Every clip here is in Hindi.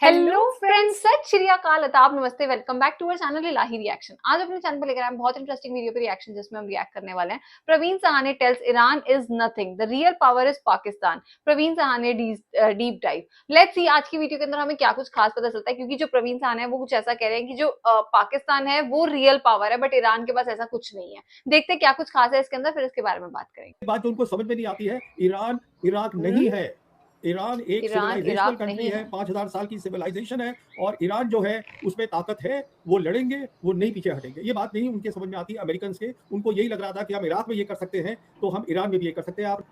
हेलो फ्रेंड्स, सत श्री अकाल, आदाब, नमस्ते, welcome back to our channel Ilahi reaction. आज अपने चैनल पर लेकर आए हैं बहुत इंटरेस्टिंग वीडियो पे रिएक्शन, जिसमें हम रिएक्ट करने वाले हैं। Praveen Sawhney tells Iran is nothing, the real power is Pakistan. Praveen Sawhney deep dive. Let's see आज की वीडियो के अंदर हमें क्या कुछ खास पता चलता है, क्योंकि जो प्रवीण सहाने है वो कुछ ऐसा कह रहे हैं कि जो पाकिस्तान है वो रियल पावर है, बट ईरान के पास ऐसा कुछ नहीं है। देखते हैं क्या कुछ खास है इसके अंदर, फिर इसके बारे में बात करेंगे। बात जो उनको समझ में नहीं आती है, ईरान इराक नहीं है। ईरान एक ईरान सिविलाइजेशनल इराक कंट्री नहीं है, है। 5000 साल की सिविलाइजेशन है और ईरान जो है उसमें ताकत है, वो लड़ेंगे, वो नहीं पीछे हटेंगे। ये बात नहीं उनके समझ में आती अमेरिकन के। उनको यही लग रहा था कि हम इराक में ये कर सकते हैं तो हम ईरान में भी ये कर सकते हैं। आप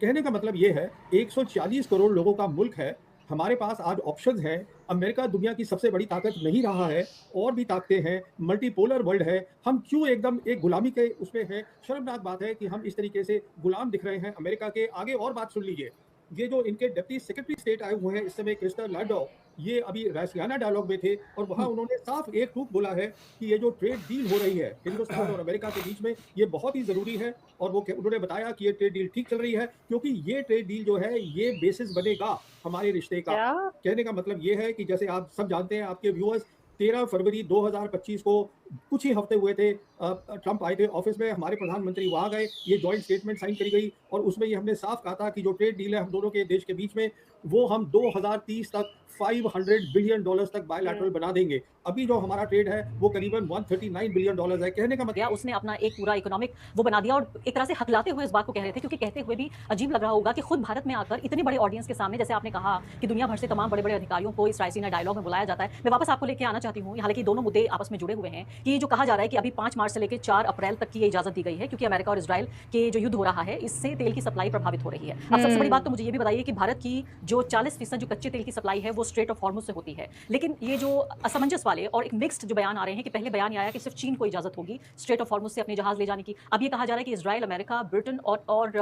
कहने का मतलब ये है 140 करोड़ लोगों का मुल्क है, हमारे पास आज ऑप्शंस हैं। अमेरिका दुनिया की सबसे बड़ी ताकत नहीं रहा है, और भी ताकतें हैं, मल्टीपोलर वर्ल्ड है। हम क्यों एकदम एक गुलामी के उसमें हैं? शर्मनाक बात है कि हम इस तरीके से गुलाम दिख रहे हैं अमेरिका के आगे। और बात सुन लीजिए, ये जो इनके डिप्टी सेक्रेटरी स्टेट आए हुए हैं इस समय, क्रिस्टर लैंडो, ये अभी रायसियाना डायलॉग में थे और वहां उन्होंने साफ एक टूक बोला है कि ये जो ट्रेड डील हो रही है हिंदुस्तान और अमेरिका के बीच में, ये बहुत ही जरूरी है। और वो उन्होंने बताया कि ये ट्रेड डील ठीक चल रही है, क्योंकि ये ट्रेड डील जो है ये बेसिस बनेगा हमारे रिश्ते का। क्या? कहने का मतलब ये है कि जैसे आप सब जानते हैं, आपके व्यूअर्स, 13 फरवरी 2025 को कुछ ही हफ्ते हुए थे, ट्रंप आए थे ऑफिस में, हमारे प्रधानमंत्री वहां गए, ये जॉइंट स्टेटमेंट साइन करी गई और उसमें ये हमने साफ कहा था कि जो ट्रेड डील है हम दोनों के देश के बीच में, वो हम 2030 तक 500 बिलियन डॉलर्स तक बायलैटरल बना देंगे। अभी जो हमारा ट्रेड है वो करीबन 139 बिलियन डॉलर्स है। कहने का मतलब उसने अपना एक पूरा इकोनॉमिक वो बना दिया और एक तरह से हकलाते हुए इस बात को कह रहे थे, क्योंकि कहते हुए भी अजीब लग रहा होगा कि खुद भारत में आकर इतने बड़े ऑडियंस के सामने, जैसे आपने कहा कि दुनिया भर से तमाम बड़े बड़े अधिकारियों को इस रायसीना डायलॉग में बुलाया जाता है। मैं वापस आपको लेके आना चाहती हूँ, हालांकि दोनों मुद्दे आपस में जुड़े हुए हैं, कि जो कहा जा रहा है कि अभी 5 मार्च से लेकर 4 अप्रैल तक की ये इजाजत दी गई है, क्योंकि अमेरिका और इजराइल के जो युद्ध हो रहा है इससे तेल की सप्लाई प्रभावित हो रही है। अब सबसे बड़ी बात तो मुझे ये भी बताइए कि भारत की जो 40% जो कच्चे तेल की सप्लाई है वो स्ट्रेट ऑफ हॉर्मुज से होती है, लेकिन ये जो असमंजस वाले और एक मिक्स्ड जो बयान आ रहे हैं कि पहले बयान आया कि सिर्फ चीन को इजाजत होगी स्ट्रेट ऑफ हॉर्मुज से अपने जहाज ले जाने की, अब ये कहा जा रहा है कि इजराइल अमेरिका ब्रिटेन और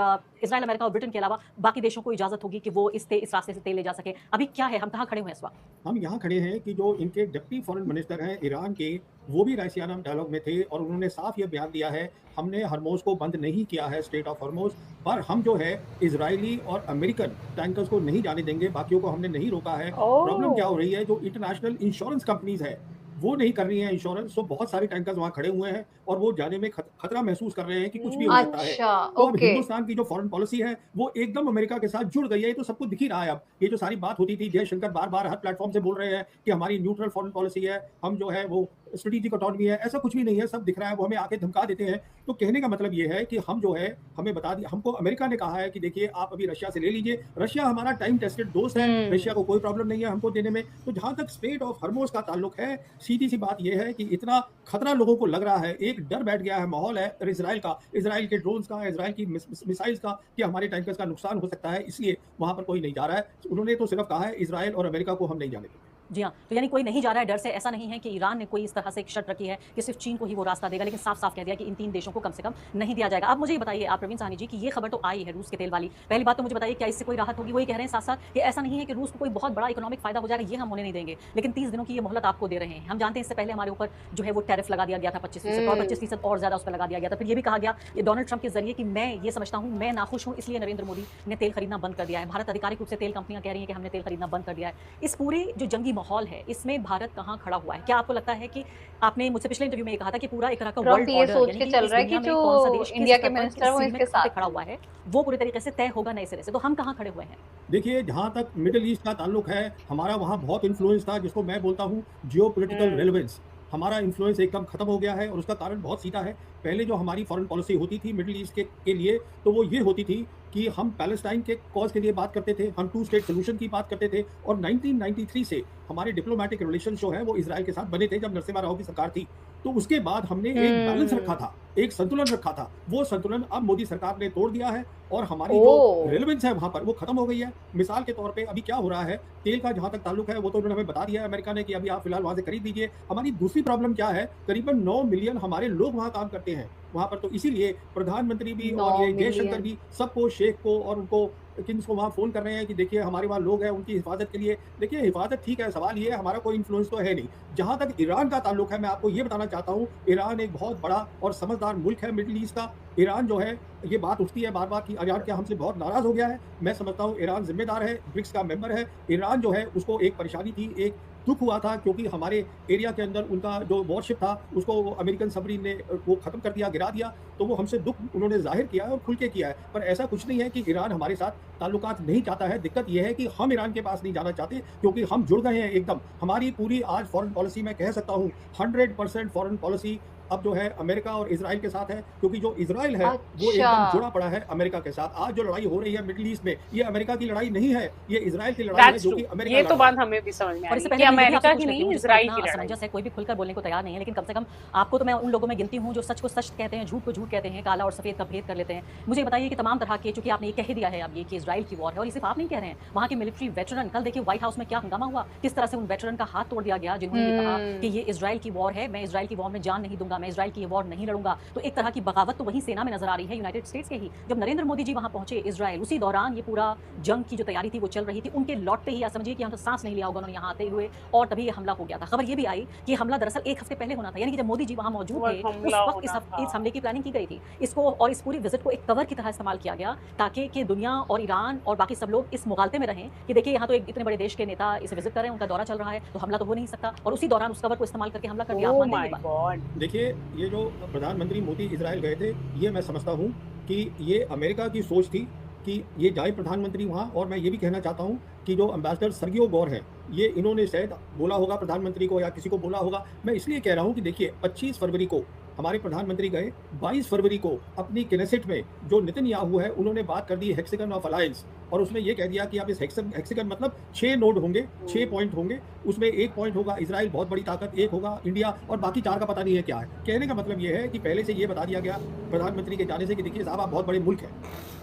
इजराइल अमेरिका और ब्रिटेन के अलावा बाकी देशों को इजाजत होगी कि वो इस रास्ते से तेल ले जा सके। अभी क्या है, हम कहाँ खड़े हुए हैं इस वक्त? हम यहाँ खड़े हैं कि जो इनके डिप्टी फॉरेन मिनिस्टर हैं ईरान के, वो भी रायसियाना डायलॉग में थे और उन्होंने साफ ये बयान दिया है, हमने हरमोज को बंद नहीं किया है, स्टेट ऑफ हरमोज, पर हम जो है इजरायली और अमेरिकन टैंकर्स को नहीं जाने देंगे, बाकियों को हमने नहीं रोका है। प्रॉब्लम क्या हो रही है, जो इंटरनेशनल इंश्योरेंस कंपनीज है वो नहीं कर रही हैं इंश्योरेंस, तो बहुत सारे टैंकर्स वहां खड़े हुए हैं और वो जाने में खतरा महसूस कर रहे हैं कि कुछ भी हो सकता है। अच्छा, तो अब ओके। हिंदुस्तान की जो फॉरेन पॉलिसी है वो एकदम अमेरिका के साथ जुड़ गई है। ये तो सबको दिख ही रहा है। अब ये जो सारी बात होती थी, जयशंकर बार बार हर प्लेटफॉर्म से बोल रहे हैं कि हमारी न्यूट्रल फॉरेन पॉलिसी है, हम जो है वो स्ट्रेटेजिक ऑटोनॉमी है, ऐसा कुछ भी नहीं है, सब दिख रहा है, वो हमें आके धमका देते हैं। तो कहने का मतलब ये है कि हम जो है, हमें बता दिया, हमको अमेरिका ने कहा है कि देखिए आप अभी रशिया से ले लीजिए, रशिया हमारा टाइम टेस्टेड दोस्त है, रशिया को कोई प्रॉब्लम नहीं है हमको देने में। तो जहां तक स्ट्रेट ऑफ हरमोज का ताल्लुक है, सीधी सी बात यह है कि इतना खतरा लोगों को लग रहा है, एक डर बैठ गया है, माहौल है इसराइल का, इसराइल के ड्रोन्स का, इसराइल की मिसाइल्स का, कि हमारे टैंकर्स का नुकसान हो सकता है, इसलिए वहां पर कोई नहीं जा रहा है। उन्होंने तो सिर्फ कहा है इसराइल और अमेरिका को हम नहीं जाने देंगे। जी हाँ, तो यानी कोई नहीं जा रहा है डर से। ऐसा नहीं है कि ईरान ने कोई इस तरह से एक शर्त रखी है कि सिर्फ चीन को ही वो रास्ता देगा, लेकिन साफ साफ कह दिया कि इन 3 देशों को कम से कम नहीं दिया जाएगा। अब मुझे ये बताइए आप प्रवीण साहनी जी कि ये खबर तो आई है रूस के तेल वाली, पहली बात तो मुझे बताइए क्या इससे कोई राहत होगी? वो ये कह रहे हैं साथ साथ कि ऐसा नहीं है कि रूस को कोई बहुत बड़ा इकोनॉमिक फायदा हो जाएगा, ये हम होने नहीं देंगे, लेकिन 30 दिनों की ये मोहलत आपको दे रहे हैं। हम जानते हैं इससे पहले हमारे ऊपर जो है वो टैरिफ लगा दिया गया था 25% और 25% और ज्यादा उस पर लगा दिया गया था। फिर ये भी कहा गया ये डोनाल्ड ट्रंप के जरिए कि मैं ये समझता हूँ, मैं नाखुश हूँ, इसलिए नरेंद्र मोदी ने तेल खरीदना बंद कर दिया है। भारत आधिकारिक रूप से तेल कंपनियां कह रही हैं कि हमने तेल खरीदना बंद कर दिया है। इस पूरे जो जंगी माहौल है इसमें भारत कहाँ खड़ा हुआ है? क्या आपको लगता है कि आपने मुझसे पिछले इंटरव्यू में ये कहा था कि पूरा एक तरह का ट्रम्प वर्ल्ड ये ऑर्डर, सोच यानी के कि चल इस रहा है कि दुनिया में जो कौन सा देश किस इंडिया के स्तर पर मिनिस्टर किस वो सीट में इसके कहाँ पे साथ खड़ा हैं। हुआ है, वो पूरी तरीके से तय होगा नए सिरे से। तो हम कहाँ खड़े हुए हैं? देखिए, जहां तक मिडिल ईस्ट का ताल्लुक है, हमारा वहां बहुत इन्फ्लुएंस था, जिसको मैं बोलता हूं जियोपॉलिटिकल रेलेवेंस। हमारा इन्फ्लुएंस एकदम खत्म हो गया है और उसका कारण बहुत सीधा है। पहले जो हमारी फॉरेन पॉलिसी होती थी मिडिल ईस्ट के लिए, तो वो ये होती थी कि हम पैलेस्टाइन के कॉज के लिए बात करते थे, हम 2 स्टेट सोल्यूशन की बात करते थे, और 1993 से हमारे डिप्लोमेटिक रिलेशन जो है वो इजराइल के साथ बने थे, जब नरसिम्हा राव की सरकार थी। तो उसके बाद हमने एक बैलेंस रखा था, एक संतुलन रखा था। वो संतुलन अब मोदी सरकार ने तोड़ दिया है और हमारी जो ओह! रेलेवेंस है वहां पर वो खत्म हो गई है। मिसाल के तौर पे अभी क्या हो रहा है, तेल का जहां तक ताल्लुक है वो तो उन्होंने हमें बता दिया है अमेरिका ने कि अभी आप फिलहाल वहां से खरीद लीजिए। हमारी दूसरी प्रॉब्लम क्या है, करीबन 9 मिलियन हमारे लोग वहां काम करते हैं, वहाँ पर। तो इसीलिए प्रधानमंत्री भी 9 और ये जयशंकर मिलियन भी सबको, शेख को और उनको किनको वहाँ फ़ोन कर रहे हैं कि देखिए हमारे वहाँ लोग हैं, उनकी हिफाजत के लिए। देखिए हिफाजत ठीक है, सवाल ये है हमारा कोई इन्फ्लुएंस तो है नहीं। जहाँ तक ईरान का ताल्लुक है, मैं आपको ये बताना चाहता हूँ, ईरान एक बहुत बड़ा और समझदार मुल्क है मिडल ईस्ट का। ईरान जो है, ये बात उठती है बार-बार कि ईरान क्या हमसे बहुत नाराज़ हो गया है। मैं समझता हूँ ईरान ज़िम्मेदार है, ब्रिक्स का मेंबर है। ईरान जो है उसको एक परेशानी थी, एक दुःख हुआ था, क्योंकि हमारे एरिया के अंदर उनका जो वॉरशिप था उसको अमेरिकन सबमरीन ने वो ख़त्म कर दिया, गिरा दिया। तो वो हमसे दुःख उन्होंने ज़ाहिर किया है और खुल के किया है। पर ऐसा कुछ नहीं है कि ईरान हमारे साथ ताल्लुकात नहीं चाहता है। दिक्कत ये है कि हम ईरान के पास नहीं जाना चाहते, क्योंकि हम जुड़ गए हैं एकदम। हमारी पूरी आज फॉरेन पॉलिसी मैं कह सकता हूँ 100% फॉरेन पॉलिसी अब जो है अमेरिका और इज़राइल के साथ है, क्योंकि जो इज़राइल है वो एकदम अच्छा जुड़ा पड़ा है अमेरिका के साथ। आज जो लड़ाई हो रही है मिडल ईस्ट में, ये अमेरिका की लड़ाई नहीं है, ये इज़राइल की लड़ाई है, दैट्स जो ट्रू, कि अमेरिका ये लड़ तो रहा है। बात हमें भी समझ में आ और रही इससे है कि पहले मैं भी आपसे अमेरिका पूछ की लेती नहीं, हूँ, जिसमें इजराइल इतना की लड़ाई असमंजस है, कोई भी खुलकर बोलने को तैयार नहीं है, लेकिन कम से कम आपको तो मैं उन लोगों में गिनती हूँ जो सच को सच कहते हैं, झूठ को झूठ कहते हैं, काला और सफेद का भेद कर लेते हैं। मुझे ये बताइए कि तमाम तरह के, चूंकि आपने ये कह दिया है अब ये कि इजराइल की वॉर है, और ये सिर्फ आप नहीं कह रहे हैं, वहाँ के मिलिट्री वेटरन, कल देखिए व्हाइट हाउस में क्या हंगामा हुआ, किस तरह से उन वेटरन का हाथ तोड़ दिया गया जिन्होंने ये कहा कि ये इजराइल की वॉर है, मैं इजराइल की वॉर में जान नहीं दूंगा, मैं इजराइल की ये वॉर नहीं लड़ूंगा। तो एक तरह की बगावत तो वही सेना में नजर आ रही है यूनाइटेड स्टेट्स के ही। जब नरेंद्र मोदी जी वहां पहुंचे इजराइल, उसी दौरान ये पूरा जंग की जो तैयारी थी वो चल रही थी, उनके लौटते ही या समझिए कि हम तो सांस नहीं लिया होगा उन्होंने यहाँ आते हुए, और तभी ये हमला हो गया था। खबर ये भी आई कि हमला दरअसल एक हफ्ते पहले होना था, यानी कि जब मोदी जी वहां मौजूद वो थे उस हमला वक्त होना था। इस हमले की प्लानिंग की गई थी। इसको और इस पूरी विजिट को एक कवर की तरह इस्तेमाल किया गया, ताकि कि दुनिया और ईरान और बाकी सब लोग इस मुगालते में रहें कि देखिए यहाँ तो एक इतने बड़े देश के नेता इसे विजिट कर रहे हैं, उनका दौरा चल रहा है, तो हमला तो हो नहीं सकता, और उसी दौरान उस कवर को इस्तेमाल करके हमला कर दिया। आप ओह मानते हैं माय ये बात? गॉड। देखिए, ये जो प्रधानमंत्री मोदी इज़राइल गए थे, ये मैं समझता हूँ कि ये अमेरिका की सोच थी कि ये जाए प्रधानमंत्री वहाँ। और मैं ये भी कहना चाहता हूँ कि जो एम्बेसडर सर्गियो गौर हैं, ये इन्होंने शायद बोला होगा प्रधानमंत्री को या किसी को बोला होगा। मैं इसलिए कह रहा हूँ कि देखिए 25 फरवरी को हमारे प्रधानमंत्री गए, 22 फरवरी को अपनी किनेसेट में जो नेतन्याहू है उन्होंने बात कर दी हेक्सागन ऑफ अलायंस, और उसमें ये कह दिया कि आप इस हेक्सागन मतलब 6 नोड होंगे, 6 पॉइंट होंगे, उसमें 1 पॉइंट होगा इजराइल, बहुत बड़ी ताकत, 1 होगा इंडिया, और बाकी 4 का पता नहीं है क्या है। कहने का मतलब ये है कि पहले से ये बता दिया गया प्रधानमंत्री के जाने से कि देखिए साहब आप बहुत बड़े मुल्क हैं।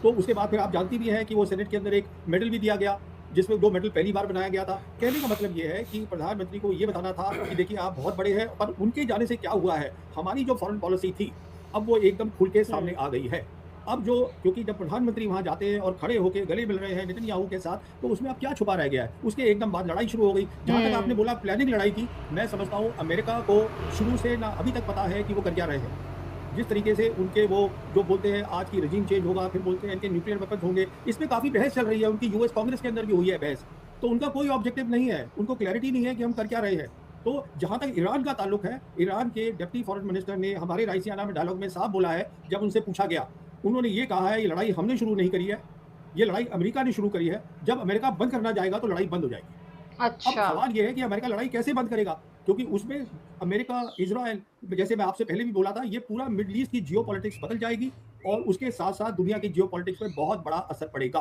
तो उसके बाद फिर आप जानती भी हैं कि वो सेनेट के अंदर एक मेडल भी दिया गया, जिसमें 2 मेडल पहली बार बनाया गया था। कहने का मतलब ये है कि प्रधानमंत्री को ये बताना था कि देखिए आप बहुत बड़े हैं, पर उनके जाने से क्या हुआ है, हमारी जो फॉरेन पॉलिसी थी अब वो एकदम खुल के सामने आ गई है। अब जो, क्योंकि जब प्रधानमंत्री वहाँ जाते हैं और खड़े होकर गले मिल रहे हैं नेतन्याहू के साथ, तो उसमें अब क्या छुपा रह गया है। उसके एकदम बाद लड़ाई शुरू हो गई। जहाँ तक आपने बोला प्लानिंग लड़ाई की, मैं समझता हूँ अमेरिका को शुरू से ना अभी तक पता है कि वो कर क्या रहे हैं। जिस तरीके से उनके वो जो बोलते हैं आज की रजीम चेंज होगा, फिर बोलते हैं इनके न्यूक्लियर वेपन्स होंगे, इसमें काफ़ी बहस चल रही है। उनकी यूएस कांग्रेस के अंदर भी हुई है बहस। तो उनका कोई ऑब्जेक्टिव नहीं है, उनको क्लैरिटी नहीं है कि हम कर क्या रहे हैं। तो जहाँ तक ईरान का ताल्लुक है, ईरान के डिप्टी फॉरेन मिनिस्टर ने हमारे राइसियाना में डायलॉग में साफ बोला है, जब उनसे पूछा गया, उन्होंने ये कहा है ये लड़ाई हमने शुरू नहीं करी है, ये लड़ाई अमेरिका ने शुरू करी है। जब अमेरिका बंद करना जाएगा तो लड़ाई बंद हो जाएगी। अब अच्छा सवाल ये है कि अमेरिका लड़ाई कैसे बंद करेगा, क्योंकि उसमें अमेरिका, इजराइल, जैसे मैं आपसे पहले भी बोला था, ये पूरा मिडल ईस्ट की जियोपॉलिटिक्स बदल जाएगी और उसके साथ-साथ दुनिया की जियोपॉलिटिक्स पे बहुत बड़ा असर पड़ेगा।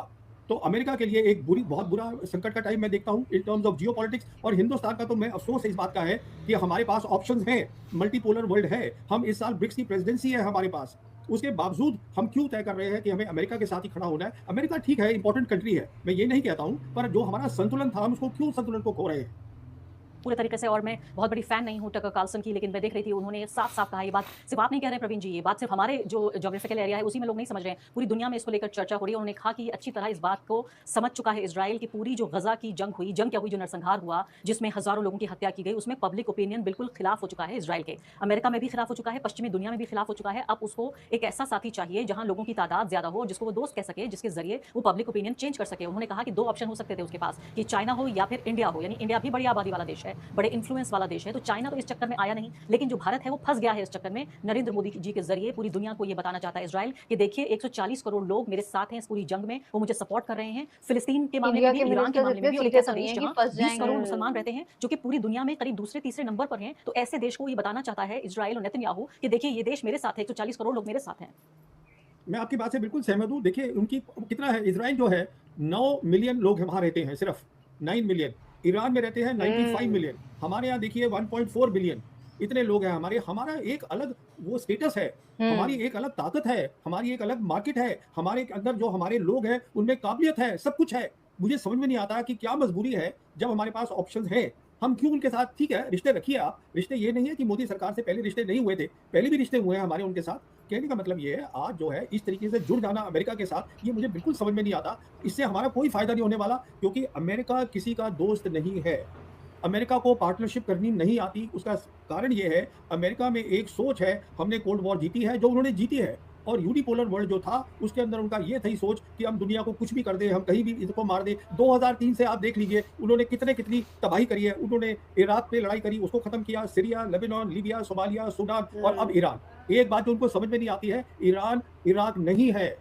तो अमेरिका के लिए एक बहुत बुरा संकट का टाइम मैं देखता हूँ इन टर्म्स ऑफ जियोपॉलिटिक्स। और हिंदुस्तान का तो मैं अफसोस इस बात का है कि हमारे पास ऑप्शंस हैं, मल्टीपोलर वर्ल्ड है, हम इस साल ब्रिक्स की प्रेसिडेंसी है हमारे पास, उसके बावजूद हम क्यों तय कर रहे हैं कि हमें अमेरिका के साथ ही खड़ा होना है। अमेरिका ठीक है, इंपॉर्टेंट कंट्री है, मैं ये नहीं कहता हूँ, पर जो हमारा संतुलन था हम उसको क्यों संतुलन को खो रहे हैं। पूरे तरीके से, और मैं बहुत बड़ी फैन नहीं हूँ टकर कार्लसन की, लेकिन मैं देख रही थी उन्होंने साफ साफ कहा, ये बात सिर्फ आप नहीं कह रहे हैं प्रवीण जी, ये बात सिर्फ हमारे जो ज्योग्राफिकल एरिया है उसी में लोग नहीं समझ रहे हैं, पूरी दुनिया में इसको लेकर चर्चा हो रही है। उन्होंने कहा कि ये अच्छी तरह इस बात को समझ चुका है इजराइल की पूरी जो गजा की जंग हुई, जंग क्या हुई, जो नरसंहार हुआ जिसमें हजारों लोगों की हत्या की गई, उसमें पब्लिक ओपिनियन बिल्कुल खिलाफ हो चुका है इजराइल के। अमेरिका में भी खिलाफ हो चुका है, पश्चिमी दुनिया में भी खिलाफ हो चुका है। अब उसको एक ऐसा साथी चाहिए जहां लोगों की तादाद ज्यादा हो, जिसको वो दोस्त कह सके, जिसके जरिए वो पब्लिक ओपिनियन चेंज कर सके। उन्होंने कहा कि 2 ऑप्शन हो सकते थे उसके पास, कि चाइना हो या फिर इंडिया हो, यानी इंडिया भी बड़ी आबादी वाला देश है, बड़े इन्फ्लुएंस वाला देश है, तो चाइना तो इस चक्कर में आया नहीं, लेकिन जो भारत है वो फंस गया है इस चक्कर में। नरेंद्र मोदी जी के जरिए पूरी दुनिया को ये बताना चाहता है इजराइल कि देखिए 140 करोड़ लोग मेरे साथ हैं इस पूरी जंग में, वो मुझे सपोर्ट कर रहे हैं। फिलिस्तीन के मामले में भी, ईरान के मामले में भी, और एक ऐसा देश जहां 20 करोड़ मुसलमान रहते हैं जो कि पूरी दुनिया में करीब दूसरे तीसरे नंबर पर हैं, तो ऐसे देश को ये बताना चाहता है इजराइल और नेतन्याहू कि देखिए ये देश मेरे साथ है, 140 करोड़ लोग मेरे साथ हैं। मैं आपकी बात से बिल्कुल सहमत हूँ। देखिए उनकी कितना है, इजराइल जो है 9 मिलियन लोग वहाँ रहते हैं, सिर्फ 9 मिलियन। ईरान में रहते हैं 95 मिलियन, हमारे यहाँ देखिए 1.4 बिलियन, इतने लोग हैं हमारे। हमारा एक अलग वो स्टेटस है, हमारी एक अलग ताकत है, हमारी एक अलग मार्केट है, हमारे अंदर जो हमारे लोग हैं उनमें काबिलियत है, सब कुछ है। मुझे समझ में नहीं आता कि क्या मजबूरी है जब हमारे पास ऑप्शंस हैं हम क्यों उनके साथ, ठीक है रिश्ते रखिए आप, रिश्ते ये नहीं है कि मोदी सरकार से पहले रिश्ते नहीं हुए थे, पहले भी रिश्ते हुए हैं हमारे उनके साथ। कहने का मतलब ये है आज जो है इस तरीके से जुड़ जाना अमेरिका के साथ, ये मुझे बिल्कुल समझ में नहीं आता। इससे हमारा कोई फ़ायदा नहीं होने वाला, क्योंकि अमेरिका किसी का दोस्त नहीं है। अमेरिका को पार्टनरशिप करनी नहीं आती, उसका कारण ये है, अमेरिका में एक सोच है, हमने कोल्ड वॉर जीती है, जो उन्होंने जीती है, और यूनिपोलर वर्ल्ड जो था, उसके अंदर उनका ये थी सोच कि हम दुनिया को कुछ भी कर दें, हम कहीं भी इसको मार दें। 2003 से आप देख लीजिए, उन्होंने कितनी तबाही करी है। उन्होंने इराक पे लड़ाई करी, उसको खत्म किया, Syria, Lebanon, Libya, Somalia, Sudan और अब ईरान। एक बात जो उनको समझ में नहीं आती है, ईरान इराक नहीं है।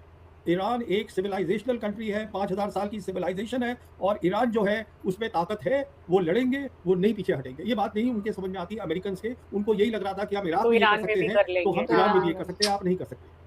ईरान एक सिविलाइजेशनल कंट्री है, 5000 साल की सिविलाइजेशन है, और ईरान जो है उसमें ताकत है, वो लड़ेंगे, वो नहीं पीछे हटेंगे। ये बात नहीं उनके समझ में आती अमेरिकन्स के, उनको यही लग रहा था कि हम इराक तो में ये कर ईरान में सकते भी हैं, कर तो हम लेंगे। ईरान में भी ये हाँ। कर सकते हैं, आप नहीं कर सकते।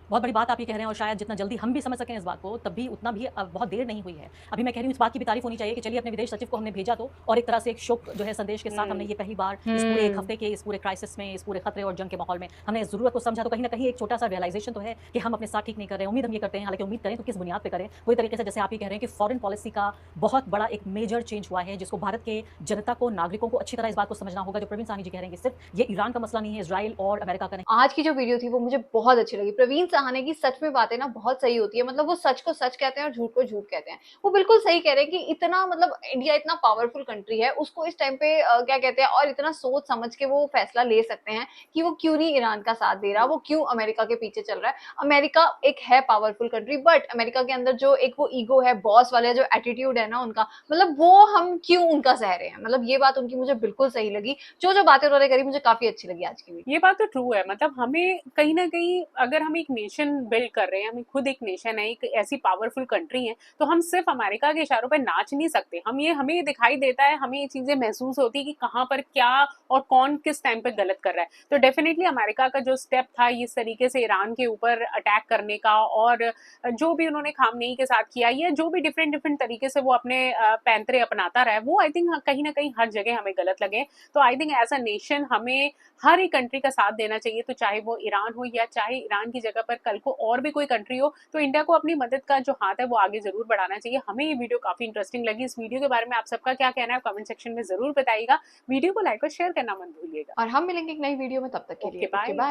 बहुत बड़ी बात आप ये कह रहे हैं और शायद जितना जल्दी हम भी समझ सकें इस बात को, तब भी उतना भी बहुत देर नहीं हुई है। अभी मैं कह रही हूँ इस बात की भी तारीफ होनी चाहिए कि चलिए अपने विदेश सचिव को हमने भेजा तो, और एक तरह से एक शोक जो है संदेश के साथ हमने ये पहली बार इस पूरे एक हफ्ते के इस पूरे क्राइसिस में, इस पूरे खतरे और जंग के माहौल में हमने ज़रूरत को समझा। तो कहीं ना कहीं एक छोटा सा रियलाइजेशन तो है कि हम अपने साथ ठीक नहीं कर रहे हैं। उम्मीद हम ये करते हैं, हालांकि उम्मीद करें तो किस बुनियाद पर करें। वही तरीके से जैसे आप ये कह रहे हैं कि फॉरेन पॉलिसी का बहुत बड़ा एक मेजर चेंज हुआ है, जिसको भारत के जनता को, नागरिकों को अच्छी तरह इस बात को समझना होगा। जो प्रवीण साहनी जी कह रहे हैं कि सिर्फ ये ईरान का मसला नहीं है, इसराइल और अमेरिका का नहीं। आज की जो वीडियो थी वो मुझे बहुत अच्छी लगी। प्रवीण सहाने की सच में बातें ना बहुत सही होती है, मतलब वो सच को सच कहते हैं और झूठ को झूठ कहते हैं। वो बिल्कुल सही कह रहे हैं कि इतना मतलब इंडिया इतना पावरफुल कंट्री है, उसको इस टाइम पे क्या कहते हैं, और इतना सोच समझ के वो फैसला ले सकते हैं कि वो क्यों नहीं ईरान का साथ दे रहा, वो क्यों अमेरिका के पीछे चल रहा है। अमेरिका एक है पावरफुल कंट्री, बट अमेरिका के अंदर जो एक वो ईगो है, बॉस वाले जो एटीट्यूड है ना उनका, मतलब वो हम क्यों उनका सह रहे हैं। मतलब ये बात उनकी मुझे बिल्कुल सही लगी। जो जो बातें उन्होंने करी मुझे काफी अच्छी लगी आज की वीडियो। ये बात तो ट्रू है। मतलब हमें कहीं ना कहीं, अगर हम एक नेशन बिल्ड कर रहे हैं, हम खुद एक नेशन है, एक ऐसी पावरफुल कंट्री है, तो हम सिर्फ अमेरिका के इशारों पे नाच नहीं सकते। हमें ये दिखाई देता है, हमें ये चीजें महसूस होती है कि कहाँ पर क्या और कौन किस टाइम पे गलत कर रहा है। तो डेफिनेटली अमेरिका का जो स्टेप था इस तरीके से ईरान के ऊपर अटैक करने का, और जो भी उन्होंने खामनेई के साथ किया, या जो भी डिफरेंट तरीके से वो अपने पैंतरे अपनाता रहा है, वो आई थिंक कहीं ना कहीं हर जगह हमें गलत लगे। तो I think as a nation हमें हर एक कंट्री का साथ देना चाहिए। तो चाहे वो ईरान हो, या चाहे ईरान की जगह पर कल को और भी कोई कंट्री हो, तो इंडिया को अपनी मदद का जो हाथ है वो आगे जरूर बढ़ाना चाहिए। हमें ये वीडियो काफी इंटरेस्टिंग लगी। इस वीडियो के बारे में आप सबका क्या कहना है कमेंट सेक्शन में जरूर बताइएगा। वीडियो को लाइक और शेयर करना मत भूलिएगा। और हम मिलेंगे एक नई वीडियो में, तब तक के लिए ओके, बाय। बाय।